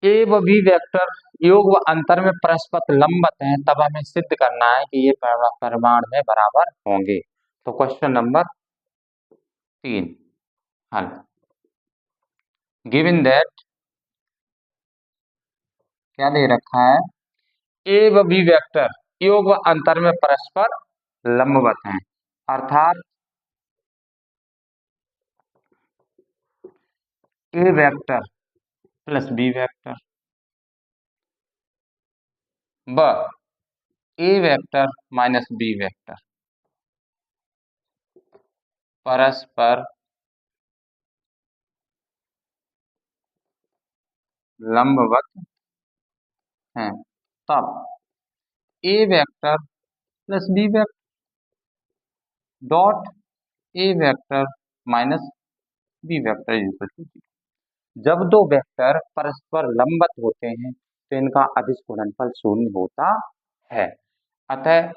ए व B vector योग व अंतर में परस्पर लंबवत हैं, तब हमें सिद्ध करना है कि ये परिमाण में बराबर होंगे। तो क्वेश्चन नंबर 3 हल। गिवन दैट क्या दे रखा है, ए व बी वेक्टर योग व अंतर में परस्पर लंबवत हैं, अर्थात A vector plus B vector व A vector minus B vector परस्पर लंबवत हैं, तब A vector plus B vector dot A vector minus B vector equal to 0। जब दो वेक्टर परस्पर लंबवत होते हैं तो इनका अदिश गुणनफल शून्य होता है, अतः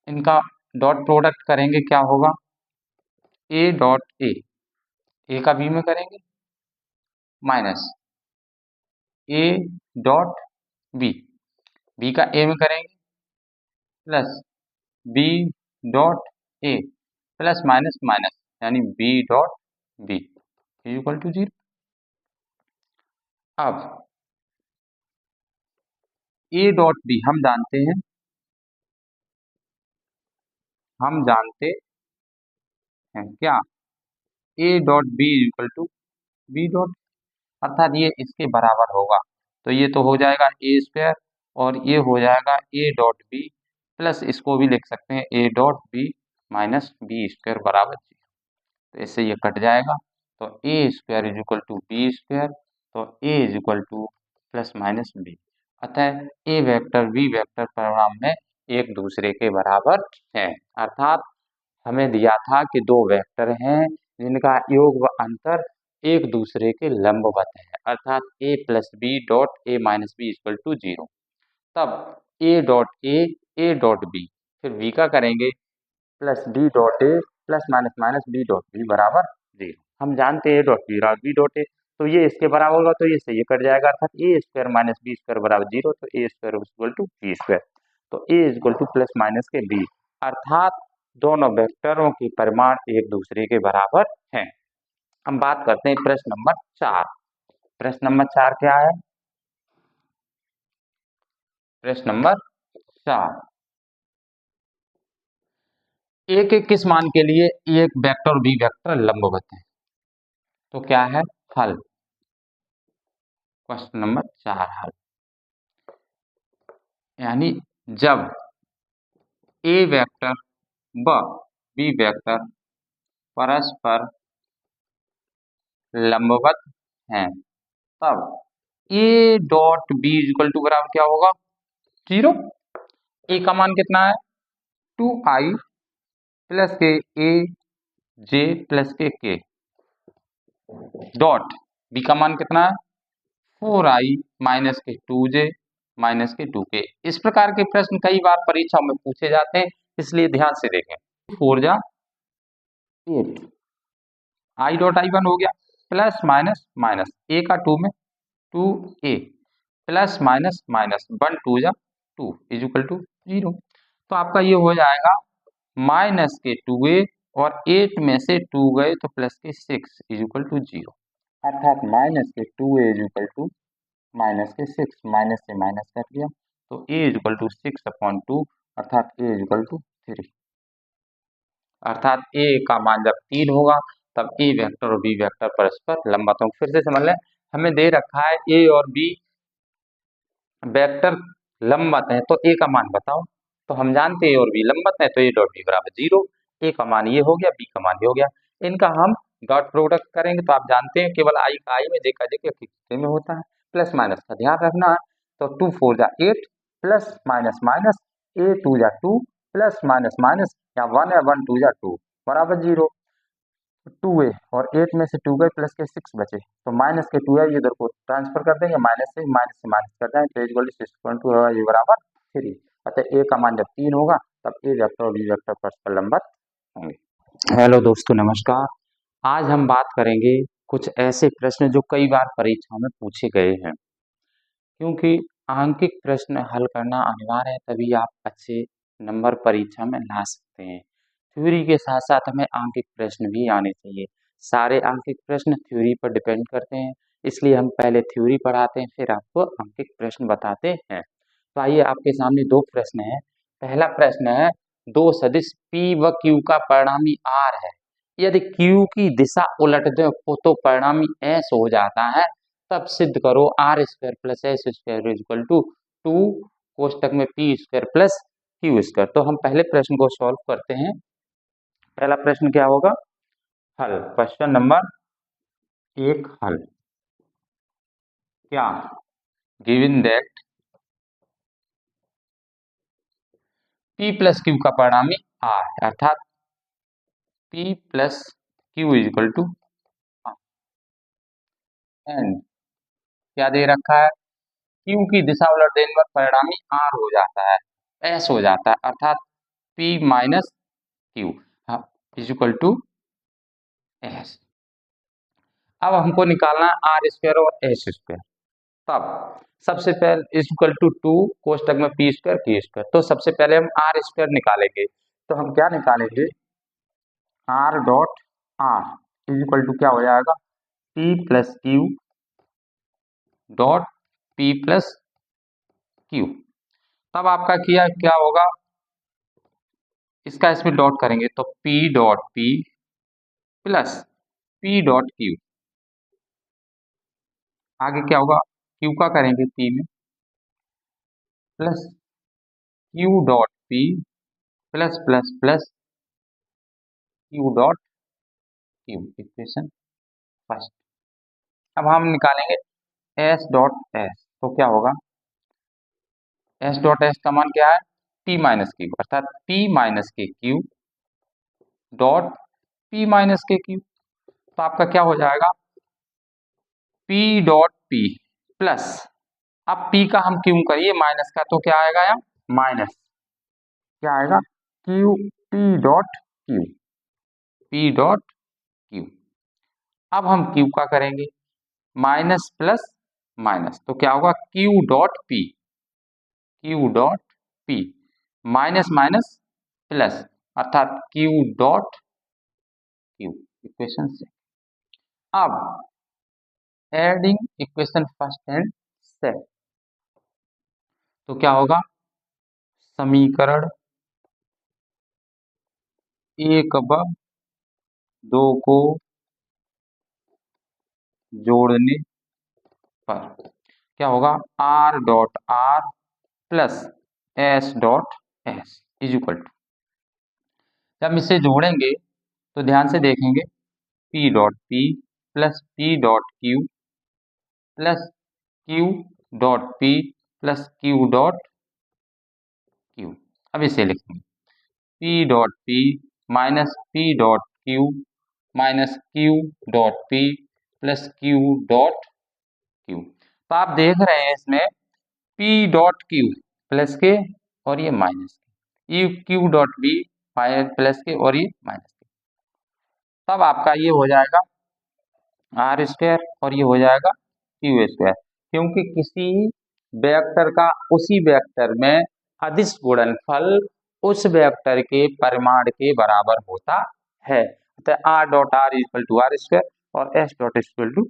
इनका डॉट प्रोडक्ट करेंगे क्या होगा, ए डॉट ए का बी में करेंगे माइनस ए डॉट बी का ए में करेंगे plus B dot A plus minus minus यानी B dot B equal to 0। अब ए डॉट बी हम जानते हैं क्या, A dot B equal to B dot, अर्थात ये इसके बराबर होगा। तो ये तो हो जाएगा ए स्क्वायर और ये हो जाएगा ए डॉट बी प्लस इसको भी लिख सकते हैं A dot B minus B square बराबर 0। तो इससे ये कट जाएगा, तो A square is equal to B square, तो A is equal to plus minus B. अतः ए वेक्टर बी वेक्टर परिणाम में एक दूसरे के बराबर है, अर्थात हमें दिया था कि दो वेक्टर हैं जिनका योग व अंतर एक दूसरे के लंबवत है, अर्थात A plus B dot A minus B equal to 0। तब A dot A dot B, फिर बी का करेंगे plus D dot A plus minus minus B dot B बराबर 0। हम जानते हैं A dot B dot A, तो ये इसके बराबर होगा, तो ये से ये कट जाएगा, अर्थात A square minus B square बराबर 0, तो A square equal to B square, तो A equal to plus minus के बी, अर्थात दोनों वेक्टरों की परिमाण एक दूसरे के बराबर हैं। हम बात करते हैं प्रश्न नंबर 4। प्रश्न नंबर 4 क्या है, प्रश्न नंबर 4, ए के किस मान के लिए एक वेक्टर और बी वेक्टर लंबवत है, तो क्या है हल। क्वेश्चन नंबर 4 हल, यानी जब ए वेक्टर व बी वेक्टर परस्पर लंबवत हैं, तब A dot B equal to बराबर क्या होगा 0। ए का मान कितना है 2i प्लस के ए जे प्लस के डॉट बी का मान कितना है 4i माइनस के 2j माइनस के 2k। इस प्रकार के प्रश्न कई बार परीक्षाओं में पूछे जाते हैं, इसलिए ध्यान से देखें। 4 जा 8, आई डॉट आई वन हो गया प्लस माइनस माइनस ए का 2 में 2a प्लस माइनस माइनस 1 2 जा 2 इज इक्वल टू 0। तो आपका ये हो जाएगा माइनस के 2a और 8 में से 2 गए तो प्लस के 6 इज इक्वल टू 0, अर्थात माइनस के 2a is equal to minus के 6, माइनस से माइनस कर दिया, तो a इज इक्वल टू 6/2, अर्थात a इज इक्वल टू 3, अर्थात a का मान जब 3 होगा तब ए वेक्टर और बी वेक्टर परस्पर लंबवत होंगे। फिर से समझ लें, हमें दे रखा है ए और बी वेक्टर लंबवत है, तो ए का मान बताओ, तो हम जानते हैं ए और बी लंबवत है, तो ए डॉट बी बराबर 0, ए का मान ये हो गया, बी का मान ये हो गया। इनका हम डॉट प्रोडक्ट करेंगे, तो आप जानते हैं केवल आई का आई में, जे का जे के हिस्से में होता है, प्लस माइनस का ध्यान रखना है। तो 2 4 जा 8 प्लस माइनस माइनस ए 2 जा 2 प्लस माइनस माइनस या 1 या 1 2 जा 2 बराबर 0। 2a और 8 में से 2 गए प्लस के 6 बचे, तो माइनस के 2 है, ये इधर को ट्रांसफर कर देंगे, माइनस से माइनस कर देंगे, तो इक्वल टू 6.2 ये बराबर 3। अतः ए का मान जब 3 होगा तब ए वेक्टर और बी वेक्टर परस्पर लंबवत होंगे। हेलो दोस्तों, नमस्कार। आज हम बात करेंगे कुछ ऐसे प्रश्न जो कई बार परीक्षा में पूछे गए हैं, क्योंकि आंकिक प्रश्न हल करना अनिवार्य है, तभी आप अच्छे नंबर परीक्षा में ला सकते हैं। थ्योरी के साथ साथ हमें आंकिक प्रश्न भी आने चाहिए। सारे आंकिक प्रश्न थ्योरी पर डिपेंड करते हैं, इसलिए हम पहले थ्योरी पढ़ाते हैं, फिर आपको आंकिक प्रश्न बताते हैं। तो आइए, आपके सामने दो प्रश्न है। पहला प्रश्न है, दो सदिश P व Q का परिणामी R है। यदि Q की दिशा उलट दे तो परिणामी S हो जाता है, तब सिद्ध करो R square plus S square equal to 2 कोष्टक में P square plus Q square. तो हम पहले प्रश्न को सॉल्व करते हैं। पहला प्रश्न क्या होगा? हल। क्वेश्चन नंबर 1 हल। क्या? Given that P plus Q का परिणामी R, अर्थात P plus Q equal to and क्या दे रखा है? Q की दिशा उलट देने पर परिणामी R हो जाता है, S हो जाता है, अर्थात P minus Q equal to S. अब हमको निकालना है आर स्क्वायर और एस स्क्वायर। तब सबसे पहले इक्वल टू 2 कोष्टक में पी स्क्वायर क्यू स्क्वायर। तो सबसे पहले हम आर स्क्वायर निकालेंगे। तो हम क्या निकालेंगे? R dot R equal to क्या हो जाएगा? P plus Q dot P plus Q. तब आपका किया क्या होगा? इसका इसमें डॉट करेंगे तो P dot P plus P dot Q. आगे क्या होगा? क्यू का करेंगे पी में plus Q dot P plus plus plus Q dot Q. Equation first. अब हम निकालेंगे एस डॉट एस। तो क्या होगा? एस डॉट एस का मान क्या है? पी माइनस क्यू, अर्थात पी माइनस के क्यू डॉट पी माइनस के क्यू। तो आपका क्या हो जाएगा? पी डॉट पी प्लस, अब पी का हम क्यू करिए माइनस का, तो क्या आएगा? यहाँ माइनस क्या आएगा? Q P dot Q, P dot Q. अब हम क्यू का करेंगे माइनस प्लस माइनस, तो क्या होगा? Q dot P, Q dot P minus minus plus, अर्थात क्यू डॉट क्यू। इक्वेशन से अब adding equation first and second, तो क्या होगा? समीकरण एक व दो को जोड़ने पर क्या होगा? R dot R plus S dot S is equal to, जब इसे जोड़ेंगे तो ध्यान से देखेंगे, P dot P plus P dot Q plus Q dot P plus Q dot Q. अब इसे लिखेंगे P dot P minus P dot Q minus Q dot P plus Q dot Q. तो आप देख रहे हैं इसमें पी डॉट क्यू प्लस के और ये माइनस के, ये क्यू डॉट बी प्लस के और ये माइनस के। तब आपका ये हो जाएगा आर स्क्वायर और ये हो जाएगा क्यू स्क्वायर, क्योंकि किसी वेक्टर का उसी वेक्टर में अदिश गुणनफल उस वेक्टर के परिमाण के बराबर होता है। तो R dot R equal to R square और S dot equal to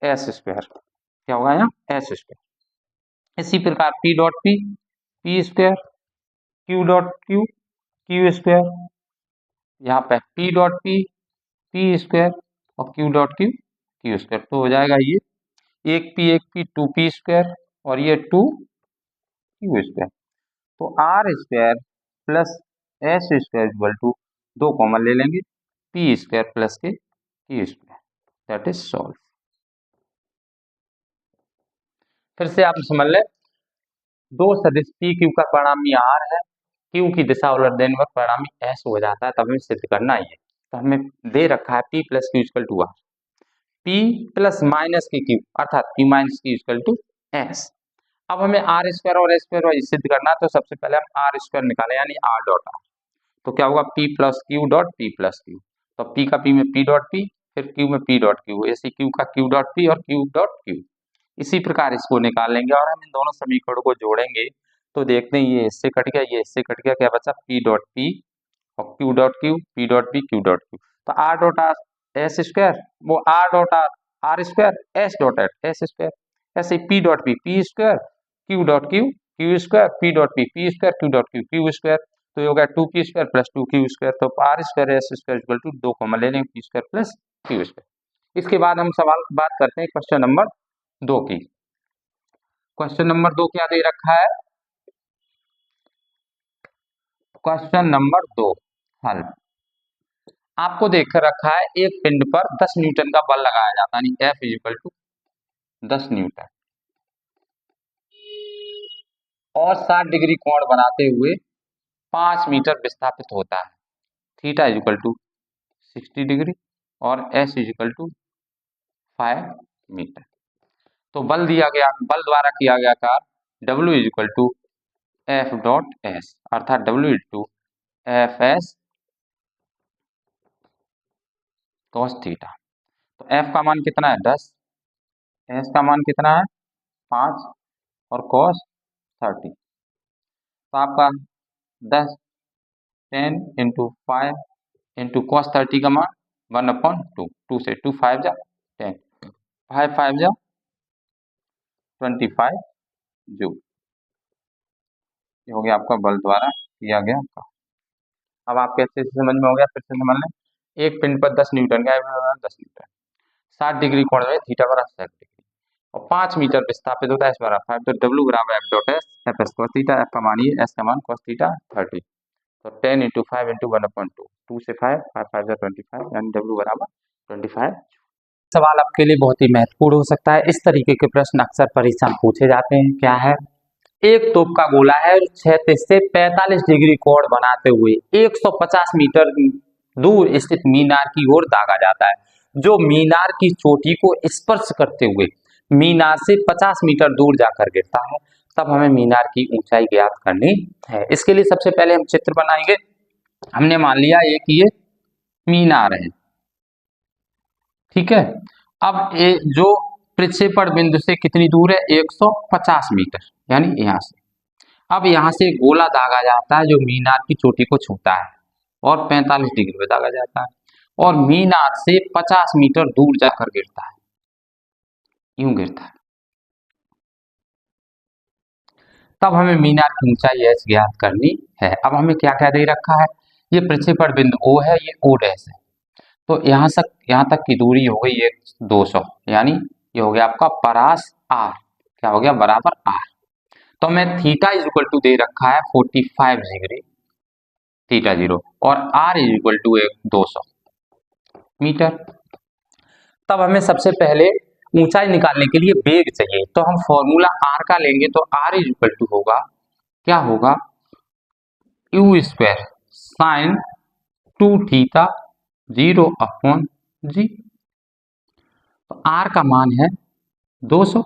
S square. क्या होगा यहाँ? S square. इसी प्रकार P dot P P square, Q dot Q Q square, यहाँ पे P dot P P square और Q dot Q Q square. तो हो जाएगा ये एक पी टू पी स्क्वायर और ये टू क्यू स्क्वायर। तो R square plus S square equal to, दो कॉमन ले लेंगे, पी स्क्वायर प्लस के Q square. That is solve. फिर से आप समझ ले, दो सदिश पी क्यू का परिणामी आर है, क्यू की दिशा उलट देने पर परिणामी एस हो जाता है, तब हमें सिद्ध करना ही है। तो हमें दे रखा है P plus Q equal to R, P plus minus के क्यू अर्थात P minus Q equal to S. अब हमें आर स्क्वायर और एस स्क्वायर सिद्ध करना है, तो सबसे पहले हम आर स्क्वायर निकालें, यानी आर डॉट आर। तो क्या होगा? P plus Q dot P plus Q. तो पी का पी में पी डॉट पी, फिर क्यू में पी डॉट क्यू, ऐसे क्यू का क्यू डॉट पी और क्यू डॉट क्यू। इसी प्रकार इसको निकाल लेंगे और हम इन दोनों समीकरणों को जोड़ेंगे तो देखते हैं ये इससे कट गया, ये इससे कट गया, क्या बचा पी डॉट पी और Q dot Q, P dot P Q dot Q. तो R dot R S square, वो R dot R R square S dot S square, ऐसे P dot P square, Q dot Q Q square, P dot P square, Q dot Q square. तो ये हो गया 2p square plus 2q square. तो R square S square equal to 2 common ले लेंगे, P square plus Q square. इसके बाद हम सवाल बात करते हैं क्वेश्चन नंबर 2 की। क्वेश्चन नंबर 2 क्या दे रखा है? क्वेश्चन नंबर 2 हल। आपको देख रखा है एक पिंड पर 10 न्यूटन का बल लगाया जाता है, यानी F इक्वल टू 10 न्यूटन और 60 डिग्री कोण बनाते हुए 5 मीटर विस्थापित होता है। थीटा इक्वल टू 60 डिग्री और S इक्वल टू 5 मीटर। तो बल दिया गया, बल द्वारा किया गया कार्य W equal to F dot S, अर्थात W to F S cos theta. तो F का मान कितना है 10, S का मान कितना है 5 और cos 30। तो आपका 10 10 इंटू 5 इंटू कॉस 30 का मान 1/2, 2 से 2 5 जा 10, 5 5 जा 25 जूल। ये हो गया आपका बल द्वारा किया गया का। अब आपके अच्छे से समझ में हो गया, फिर से समझ लें। एक पिंड पर 10 न्यूटन का 10 न्यूटन 60 डिग्री कोण में थीटा बराबर 60 डिग्री और 5 मीटर विस्थापित होता है, एस बराबर 5। तो डब्ल्यू बराबर F dot S, F S cos theta, F का मान ये, एस का मान कॉस थीटा 30। तो 10 इंटू 5 इंटू 1/2, 2 से 5 5 5 25, यानी डब्ल्यू बराबर 25। सवाल आपके लिए बहुत ही महत्वपूर्ण हो सकता है। इस तरीके के प्रश्न अक्सर परीक्षा में पूछे जाते हैं। क्या है? एक तोप का गोला है, क्षैतिज से 45 डिग्री कोण बनाते हुए 150 मीटर दूर स्थित मीनार की ओर दागा जाता है, जो मीनार की चोटी को स्पर्श करते हुए मीनार से 50 मीटर दूर जाकर गिरता है। तब हमें मीनार की ऊंचाई ज्ञात करनी है। इसके लिए सबसे पहले हम चित्र बनाएंगे। हमने मान लिया एक ये मीनार है, ठीक है। अब ये जो प्रक्षेपण बिंदु से कितनी दूर है 150 मीटर, यानी यहां से। अब यहां से गोला दागा जाता है जो मीनार की चोटी को छूता है और 45 डिग्री पे दागा जाता है और मीनार से 50 मीटर दूर जाकर गिरता है, यूं गिरता है। तब हमें मीनार की ऊंचाई एच ज्ञात करनी है। अब हमें क्या क्या दे रखा है? ये प्रक्षेपण बिंदु O है, ये O डैश है। तो यहाँ तक की दूरी हो गई 200, यानी ये हो गया आपका परास R, क्या हो गया बराबर R। तो हमें थीटा इज इक्वल टू दे रखा है 45 डिग्री थीटा 0 और R is equal to 200 metre. तब हमें सबसे पहले ऊंचाई निकालने के लिए वेग चाहिए, तो हम फॉर्मूला R का लेंगे। तो R इज इक्वल टू होगा, क्या होगा, U square sine 2 theta 0/g। तो R का मान है 200,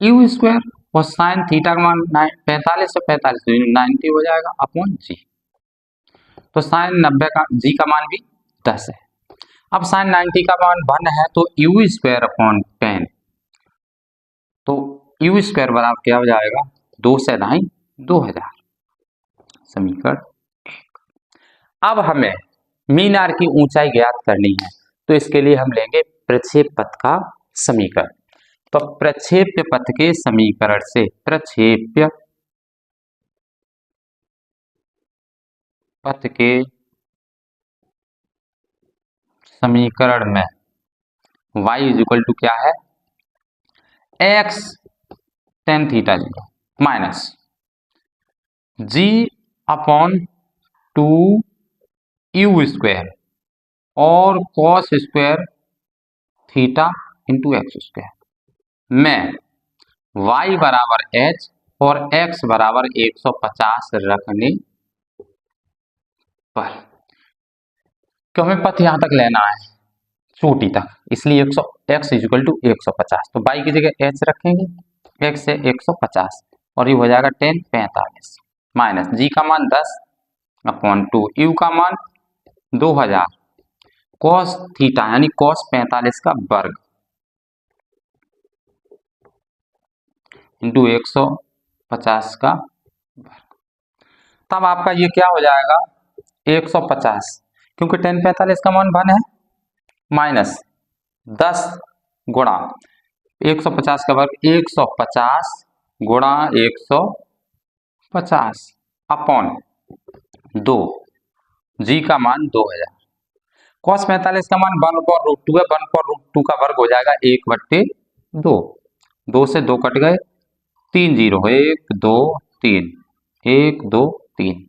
U स्क्वायर और साइन थीटा का मान 45 से 45 90 हो जाएगा अपॉन जी। तो साइन 90 का जी का मान भी 10 है। अब साइन 90 का मान 1 है, तो U स्क्वायर अपॉन 10, तो U स्क्वायर बराबर क्या हो जाएगा 2 से 9 2000, समीकरण। अब हमें मीनार की ऊंचाई ज्ञात करनी है, तो इसके लिए हम लेंगे प्रक्षेप पथ का समीकरण। तो प्रक्षेप्य पथ के समीकरण से, प्रक्षेप्य पथ के समीकरण में y इज इक्वल टू क्या है x tan theta 0 minus g upon 2 u square और cos square theta into x square में y बराबर h और x बराबर 150 रखने पर, तो हमें पथ यहां तक लेना है चोटी तक, इसलिए 100 x इज इक्वल टू 150। तो y की जगह h रखेंगे, x से 150 और ये हो जाएगा 10 45 माइनस g का मान 10 अपॉन 2, u का मान 2000 कॉस थीटा यानी कॉस 45 का वर्ग इंटू 150 का वर्ग। तब आपका ये क्या हो जाएगा 150, क्योंकि tan 45 का मान 1 है, माइनस 10 गुणा 150 का वर्ग 150 गुणा 150 अपॉन 2, जी का मान 2000। cos 45 का मान 1/√2 है, 1/√2 का वर्ग हो जाएगा 1/2, 2 से 2 कट गए, 3 जीरो, 1 2 3, 1 2 3।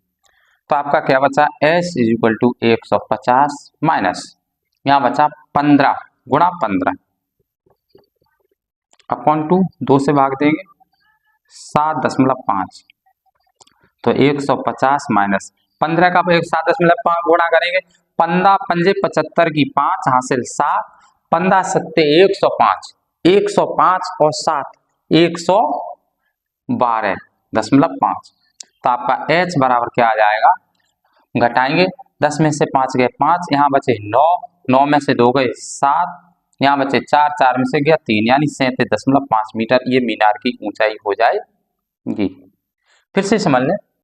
तो आपका क्या बचा s is equal to 150 minus यहाँ बचा 15 गुणा 15 अपॉन 2, 2 से भाग देंगे 7.5, तो 150 माइनस 15 का 7.5 गुणा करेंगे, 15 पंजे 75 की 5 हासिल 7, 15 सत्ते 105, 105 और 7 112.5। तो आपका h बराबर क्या आ जाएगा, घटाएंगे 10 में से 5 गए 5, यहाँ बचे 9, 9 में से 2 गए 7, यहाँ बचे 4, 4 में से गया 3, यानी 37.5 मीटर ये मीनार की ऊंचाई हो जाएगी। फिर से समझ लें,